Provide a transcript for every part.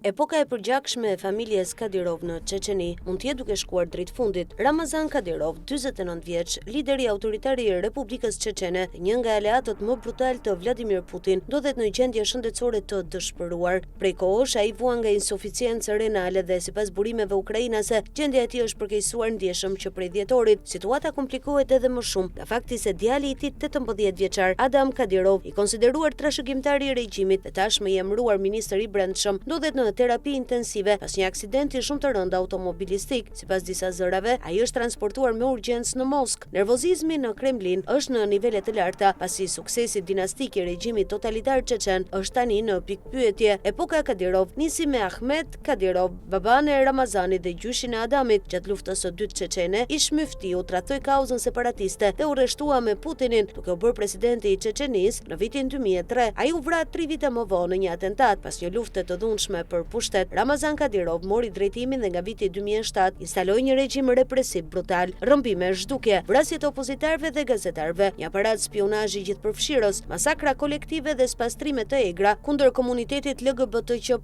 Epoka e përgjakshme e familjes Kadirov në Çeçeni mund të jetë duke shkuar drejt fundit. Ramazan Kadyrov, 49 vjeç, lideri autoritar i Republikës Çeçene, një nga aleatët më brutal të Vladimir Putin, ndodhet në gjendje shëndetësore të dëshpëruar. Prej kohësh ai vuan nga insufficiencë renale dhe sipas burimeve ukrainase, gjendja e tij është përkeqësuar ndjeshëm që prej dhjetorit. Situata komplikohet edhe më shumë nga fakti se djali i tij 18 vjeçar, Adam Kadyrov, i konsideruar trashëgimtar i regjimit dhe tashmë i emëruar ministër i brendshëm, ndodhet në terapi intensive pas një aksidenti shumë të rënd automobilistik. Sipas disa zërave, ai është transportuar me urgjencë në Moskë. Nervozizmi në Kremlin është në nivele të larta pasi suksesi dinastik i regjimit totalitar çeçen është tani në pikë pyetje. Epoka e Kadyrov nisi me Ahmet Kadyrov, baban e Ramazanit dhe gjyshin e Adamit. Gjatë luftës së dytë çeçene, ish myfti u tradhtoi kauzën separatiste dhe u rreshtua me Putinin, duke u bërë presidenti i Çeçenisë në vitin 2003. Ai u vra 3 vite më vonë në një atentat pas një lufte të dhunshme për pushtet. Ramazan Kadyrov mori drejtimin dhe nga viti 2007 instaloi një regjim represiv brutal, rrëmbime, zhdukje, vrasje të opozitarëve dhe gazetarëve, një aparat spionazhi gjithëpërfshirës, masakra kolektive dhe spastrime të egra kundër komunitetit LGBTQ+.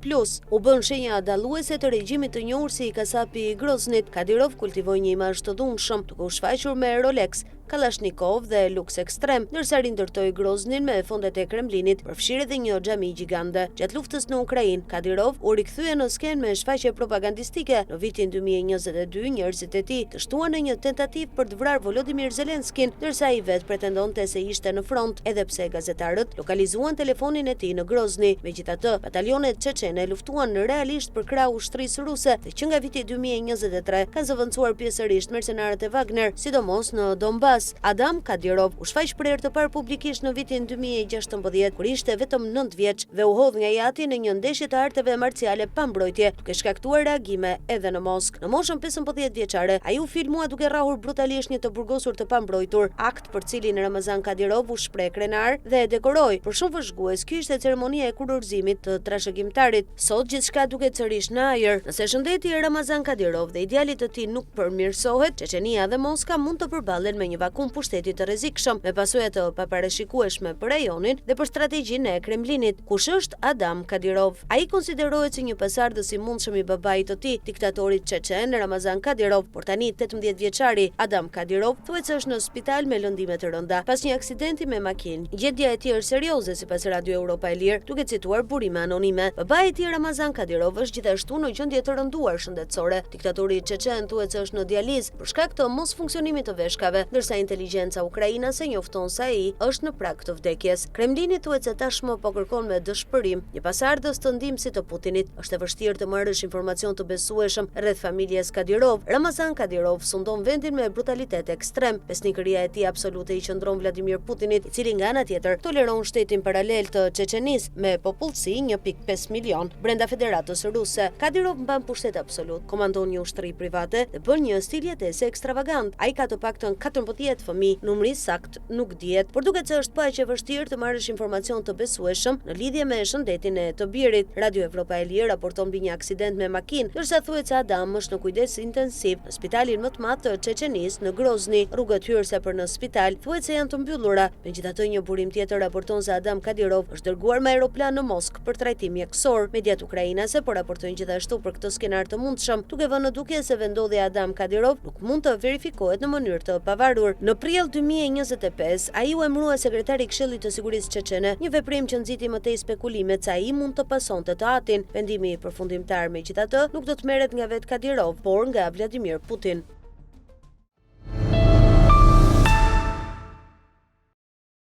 U bën shenja dalluese të regjimit të njohur si kasapi i Groznit. Kadyrov kultivoi një imazh të dhunshëm, duke u shfaqur me Rolex, Kalashnikov dhe luks ekstrem, ndërsa rindërtoi Groznin me fondet e Kremlinit, përfshirë edhe një xhami gjigande. Gjatë luftës në Ukrainë, Kadyrov u rikthye në skenë me shfaqje propagandistike. Në vitin 2022, njerëzit e tij të shtuan në një tentativë për të vrarë Volodymyr Zelenskin, ndërsa ai vetë pretendonte se ishte në front, edhe pse gazetarët lokalizuan telefonin e tij në Grozni. Megjithatë, batalionet çeçene luftuan realisht për krah ushtrisë ruse, dhe që nga viti 2023 kanë zëvendësuar pjesërisht mercenarët e Wagner, sidomos në Donbas. Adam Kadyrov u shfaq për herë të parë publikisht në vitin 2016, kur ishte vetëm 9 vjeç dhe u hodh nga jati në një ndeshje të arteve marciale pa mbrojtje, duke shkaktuar reagime edhe në Moskë. Në moshën 15 vjeçare, ai u filmua duke rrahur brutalisht një të burgosur të pambrojtur, akt për cilin Ramazan Kadyrov u shpreh krenar dhe e dekoroi. Për shumë vëzhgues, ky ishte ceremonia e kurorëzimit të trashëgimtarit. Sot gjithçka duket sërish në ajër. Nëse shëndeti i Ramazan Kadyrov dhe idealit të tij nuk përmirësohet, Çeçenia dhe Moska mund të përballen me një vakum pushteti të rrezikshëm, me pasoja të paparashikueshme për rajonin dhe për strategjinë e Kremlinit. Kush është Adam Kadyrov? Ai konsiderohet si një pasardhës i mundshëm i babait të tij, diktatorit çeçen Ramazan Kadyrov, por tani 18 vjeçari Adam Kadyrov thuhet se është në spital me lëndime të rënda pas një aksidenti me makinë. Gjendja e tij është serioze sipas Radio Europa e Lirë, duke cituar burime anonime. Babai i tij Ramazan Kadyrov është gjithashtu në gjendje të rënduar shëndetësore. Diktatori çeçen thuhet se është në dializë për shkak të mosfunksionimit të veshkave, ndërsa inteligjenca ukrainase njofton se ai është në prag të vdekjes. Kremlini thuhet se tashmë po kërkon me dëshpërim një pasardhës të ndihmësit të Putinit. Është e vështirë të marrësh informacion të besueshëm rreth familjes Kadyrov. Ramazan Kadyrov sundon vendin me brutalitet ekstrem. Besnikëria e tij absolute i qëndron Vladimir Putinit, i cili nga ana tjetër toleron shtetin paralel të Çeçenisë me popullsi 1.5 milion brenda Federatës Ruse. Kadyrov mban pushtet absolut, komandon një ushtri private dhe bën një stil jetese ekstravagant. Ai ka të paktën 14 fëmijë, numri sakt nuk dihet, por duket se është aq e vështirë të marrësh informacion të besueshëm në lidhje me shëndetin e të birit. Radio Europa e Lirë raporton mbi një aksident me makinë, ndërsa thuhet se Adam është në kujdes intensiv në spitalin më të madh të Çeçenisë në Grozni. Rrugët hyrëse për në spital thuhet se janë të mbyllura. Megjithatë, një burim tjetër raporton se Adam Kadyrov është dërguar me aeroplan në Moskë për trajtim mjekësor. Mediat ukrainase po raportojnë gjithashtu për këtë skenar të mundshëm, duke vënë në dukje se vendodhja e Adam Kadyrov nuk mund të verifikohet në mënyrë të pavarur. Në prill 2025, ai u emërua sekretari i Këshillit të Sigurisë Çeçene, një veprim që nxiti më tej spekulimet se ai mund të pasonte të atin. Vendimi përfundimtar megjithatë nuk do të merret nga vetë Kadyrov, por nga Vladimir Putin.